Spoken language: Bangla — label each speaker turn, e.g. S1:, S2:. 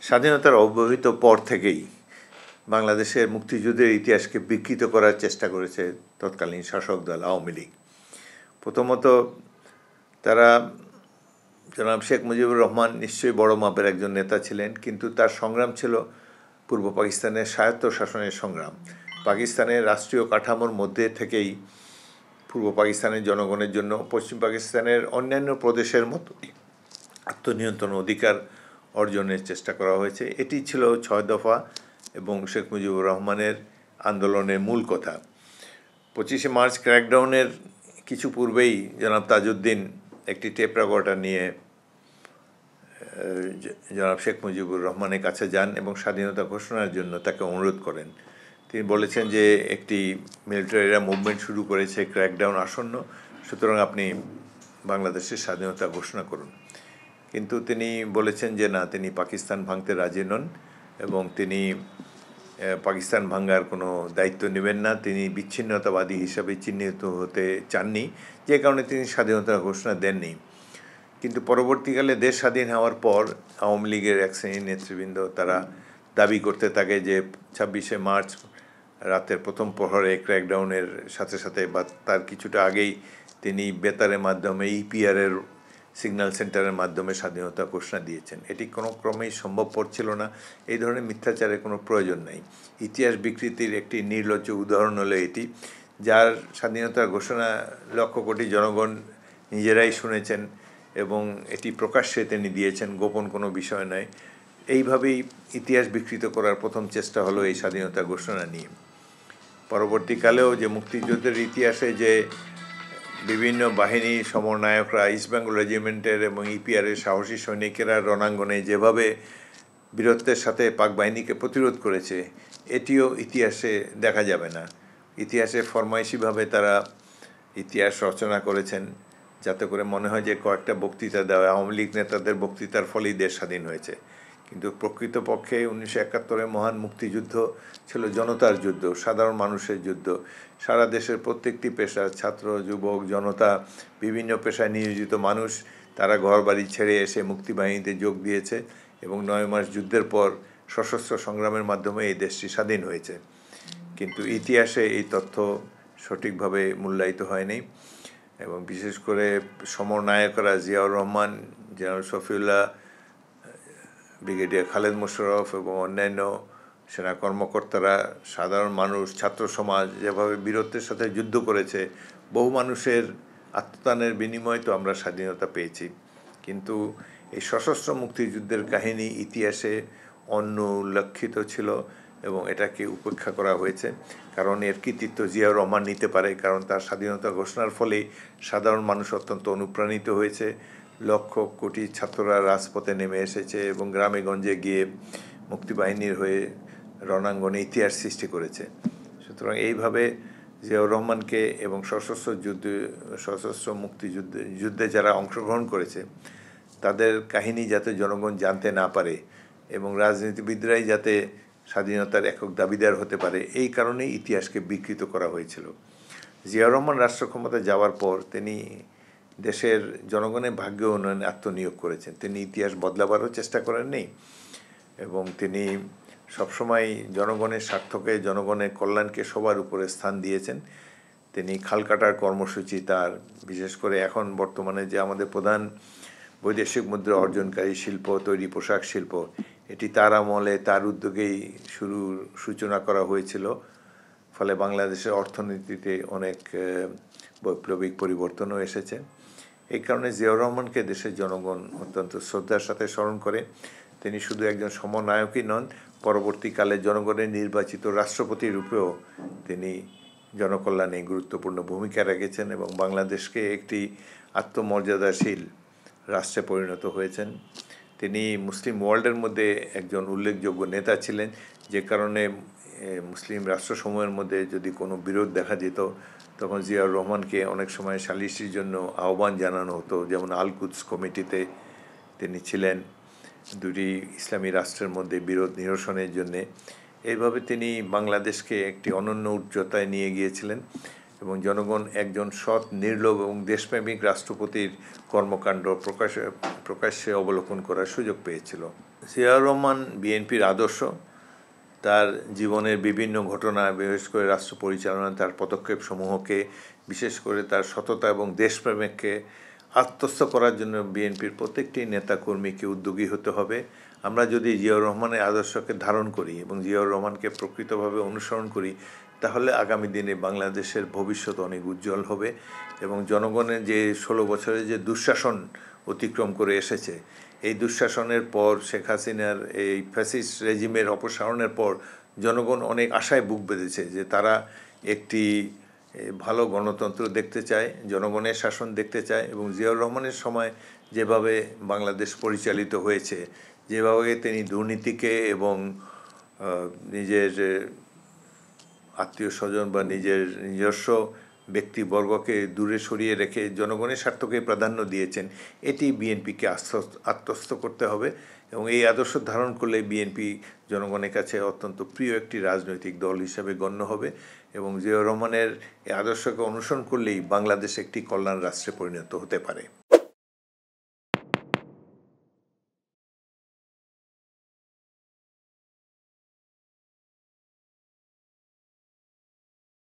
S1: স্বাধীনতার অব্যবহিত পর থেকেই বাংলাদেশের মুক্তিযুদ্ধের ইতিহাসকে বিকৃত করার চেষ্টা করেছে তৎকালীন শাসক দল আওয়ামী লীগ। প্রথমত তারা জনাব শেখ মুজিবুর রহমান নিশ্চয়ই বড় মাপের একজন নেতা ছিলেন, কিন্তু তার সংগ্রাম ছিল পূর্ব পাকিস্তানের স্বায়ত্তশাসনের সংগ্রাম। পাকিস্তানের রাষ্ট্রীয় কাঠামোর মধ্যে থেকেই পূর্ব পাকিস্তানের জনগণের জন্য পশ্চিম পাকিস্তানের অন্যান্য প্রদেশের মতো আত্মনিয়ন্ত্রণ অধিকার অর্জনের চেষ্টা করা হয়েছে। এটি ছিল ৬ দফা এবং শেখ মুজিবুর রহমানের আন্দোলনের মূল কথা। ২৫শে মার্চ ক্র্যাকডাউনের কিছু পূর্বেই জনাব তাজউদ্দিন একটি টেপ রেকর্ডার নিয়ে জনাব শেখ মুজিবুর রহমানের কাছে যান এবং স্বাধীনতা ঘোষণার জন্য তাকে অনুরোধ করেন। তিনি বলেছেন যে একটি মিলিটারিরা মুভমেন্ট শুরু করেছে, ক্র্যাকডাউন আসন্ন, সুতরাং আপনি বাংলাদেশের স্বাধীনতা ঘোষণা করুন। কিন্তু তিনি বলেছেন যে না, তিনি পাকিস্তান ভাঙতে রাজি নন এবং তিনি পাকিস্তান ভাঙার কোনো দায়িত্ব নেবেন না। তিনি বিচ্ছিন্নতাবাদী হিসাবে চিহ্নিত হতে চাননি, যে কারণে তিনি স্বাধীনতার ঘোষণা দেননি। কিন্তু পরবর্তীকালে দেশ স্বাধীন হওয়ার পর আওয়ামী লীগের এক শ্রেণীর নেতৃবৃন্দ তারা দাবি করতে থাকে যে ২৬শে মার্চ রাতের প্রথম প্রহরে ক্র্যাকডাউনের সাথে সাথে বা তার কিছুটা আগেই তিনি বেতারের মাধ্যমে ইপিআরের সিগন্যাল সেন্টারের মাধ্যমে স্বাধীনতা ঘোষণা দিয়েছেন। এটি কোনো ক্রমেই সম্ভবপর ছিল না। এই ধরনের মিথ্যাচারের কোনো প্রয়োজন নেই। ইতিহাস বিকৃতির একটি নির্লজ্জ উদাহরণ হলো এটি, যার স্বাধীনতার ঘোষণা লক্ষ কোটি জনগণ নিজেরাই শুনেছেন এবং এটি প্রকাশ্যে তিনি দিয়েছেন, গোপন কোনো বিষয় নয়। এইভাবেই ইতিহাস বিকৃত করার প্রথম চেষ্টা হলো এই স্বাধীনতা ঘোষণা নিয়ে। পরবর্তীকালেও যে মুক্তিযুদ্ধের ইতিহাসে যে বিভিন্ন বাহিনী সমরনায়করা, ইস্ট বেঙ্গল রেজিমেন্টের এবং ইপিআরের সাহসী সৈনিকেরা রণাঙ্গনে যেভাবে বীরত্বের সাথে পাক বাহিনীকে প্রতিরোধ করেছে, এটিও ইতিহাসে দেখা যাবে না। ইতিহাসে ফরমাইশিভাবে তারা ইতিহাস রচনা করেছেন, যাতে করে মনে হয় যে কয়েকটা বক্তৃতা দেওয়া, আওয়ামী লীগ নেতাদের বক্তৃতার ফলেই দেশ স্বাধীন হয়েছে। কিন্তু প্রকৃতপক্ষে ১৯৭১ মহান মুক্তিযুদ্ধ ছিল জনতার যুদ্ধ, সাধারণ মানুষের যুদ্ধ। সারা দেশের প্রত্যেকটি পেশা, ছাত্র, যুবক, জনতা, বিভিন্ন পেশায় নিয়োজিত মানুষ, তারা ঘর বাড়ি ছেড়ে এসে মুক্তিবাহিনীতে যোগ দিয়েছে এবং ৯ মাস যুদ্ধের পর সশস্ত্র সংগ্রামের মাধ্যমে এই দেশটি স্বাধীন হয়েছে। কিন্তু ইতিহাসে এই তথ্য সঠিকভাবে মূল্যায়িত হয়নি এবং বিশেষ করে সমরনায়করা জিয়াউর রহমান, জেনারেল শফিউল্লাহ, ব্রিগেডিয়ার খালেদ মোশাররফ এবং অন্যান্য সেনা কর্মকর্তারা, সাধারণ মানুষ, ছাত্র সমাজ যেভাবে বীরত্বের সাথে যুদ্ধ করেছে, বহু মানুষের আত্মদানের বিনিময়ে তো আমরা স্বাধীনতা পেয়েছি। কিন্তু এই সশস্ত্র মুক্তিযুদ্ধের কাহিনী ইতিহাসে অনুল্লেখিত ছিল এবং এটাকে উপেক্ষা করা হয়েছে, কারণ এর কৃতিত্ব জিয়াউর রহমান নিতে পারে, কারণ তার স্বাধীনতা ঘোষণার ফলেই সাধারণ মানুষ অত্যন্ত অনুপ্রাণিত হয়েছে। লক্ষ কোটি ছাত্ররা রাজপথে নেমে এসেছে এবং গ্রামে গঞ্জে গিয়ে মুক্তিবাহিনীর হয়ে রণাঙ্গনে ইতিহাস সৃষ্টি করেছে। সুতরাং এইভাবে জিয়াউর রহমানকে এবং সশস্ত্র যুদ্ধে যারা অংশগ্রহণ করেছে তাদের কাহিনী যাতে জনগণ জানতে না পারে এবং রাজনীতিবিদরাই যাতে স্বাধীনতার একক দাবিদার হতে পারে, এই কারণেই ইতিহাসকে বিকৃত করা হয়েছিল। জিয়াউর রহমান রাষ্ট্র ক্ষমতায় যাওয়ার পর তিনি দেশের জনগণের ভাগ্য উন্নয়নে আত্মনিয়োগ করেছেন। তিনি ইতিহাস বদলাবারও চেষ্টা করেননি এবং তিনি সবসময় জনগণের স্বার্থকে, জনগণের কল্যাণকে সবার উপরে স্থান দিয়েছেন। তিনি খাল কাটার কর্মসূচি তার, বিশেষ করে এখন বর্তমানে যে আমাদের প্রধান বৈদেশিক মুদ্রা অর্জনকারী শিল্প তৈরি পোশাক শিল্প, এটি তার আমলে, তার উদ্যোগেই সূচনা করা হয়েছিল। ফলে বাংলাদেশের অর্থনীতিতে অনেক বৈপ্লবিক পরিবর্তনও এসেছে। এই কারণে জিয়াউর রহমানকে দেশের জনগণ অত্যন্ত শ্রদ্ধার সাথে স্মরণ করে। তিনি শুধু একজন সমরনায়কই নন, পরবর্তীকালে জনগণের নির্বাচিত রাষ্ট্রপতি রূপেও তিনি জনকল্যাণে গুরুত্বপূর্ণ ভূমিকা রেখেছেন এবং বাংলাদেশকে একটি আত্মমর্যাদাশীল রাষ্ট্রে পরিণত হয়েছেন। তিনি মুসলিম ওয়ার্ল্ডের মধ্যে একজন উল্লেখযোগ্য নেতা ছিলেন, যে কারণে মুসলিম রাষ্ট্রসমূহের মধ্যে যদি কোনো বিরোধ দেখা যেত তখন জিয়াউর রহমানকে অনেক সময় সালিসির জন্য আহ্বান জানানো হতো। যেমন আল কুদস কমিটিতে তিনি ছিলেন দুটি ইসলামী রাষ্ট্রের মধ্যে বিরোধ নিরসনের জন্যে। এইভাবে তিনি বাংলাদেশকে একটি অনন্য উচ্চতায় নিয়ে গিয়েছিলেন এবং জনগণ একজন সৎ, নির্লোভ এবং দেশপ্রেমিক রাষ্ট্রপতির কর্মকাণ্ড প্রকাশ্যে অবলোকন করার সুযোগ পেয়েছিল। জিয়াউর রহমান বিএনপির আদর্শ, তার জীবনের বিভিন্ন ঘটনা, বিশেষ করে রাষ্ট্র পরিচালনা, তার পদক্ষেপ সমূহকে, বিশেষ করে তার সততা এবং দেশপ্রেমিককে আত্মস্থ করার জন্য বিএনপির প্রত্যেকটি নেতাকর্মীকে উদ্যোগী হতে হবে। আমরা যদি জিয়াউর রহমানের আদর্শকে ধারণ করি এবং জিয়াউর রহমানকে প্রকৃতভাবে অনুসরণ করি, তাহলে আগামী দিনে বাংলাদেশের ভবিষ্যৎ অনেক উজ্জ্বল হবে এবং জনগণের যে 16 বছরের যে দুঃশাসন অতিক্রম করে এসেছে, এই দুঃশাসনের পর, শেখ হাসিনার এই ফ্যাসিস্ট রেজিমের অপসারণের পর জনগণ অনেক আশায় বুক বেঁধেছে যে তারা একটি ভালো গণতন্ত্র দেখতে চায়, জনগণের শাসন দেখতে চায় এবং জিয়াউর রহমানের সময় যেভাবে বাংলাদেশ পরিচালিত হয়েছে, যেভাবে তিনি দুর্নীতিকে এবং নিজের আত্মীয় স্বজন বা নিজস্ব ব্যক্তিবর্গকে দূরে সরিয়ে রেখে জনগণের স্বার্থকে প্রাধান্য দিয়েছেন, এটি বিএনপিকে আত্মস্থ করতে হবে এবং এই আদর্শ ধারণ করলে বিএনপি জনগণের কাছে অত্যন্ত প্রিয় একটি রাজনৈতিক দল হিসাবে গণ্য হবে এবং জিয়াউর রহমানের এই আদর্শকে অনুসরণ করলেই বাংলাদেশ একটি কল্যাণ রাষ্ট্রে পরিণত হতে পারে।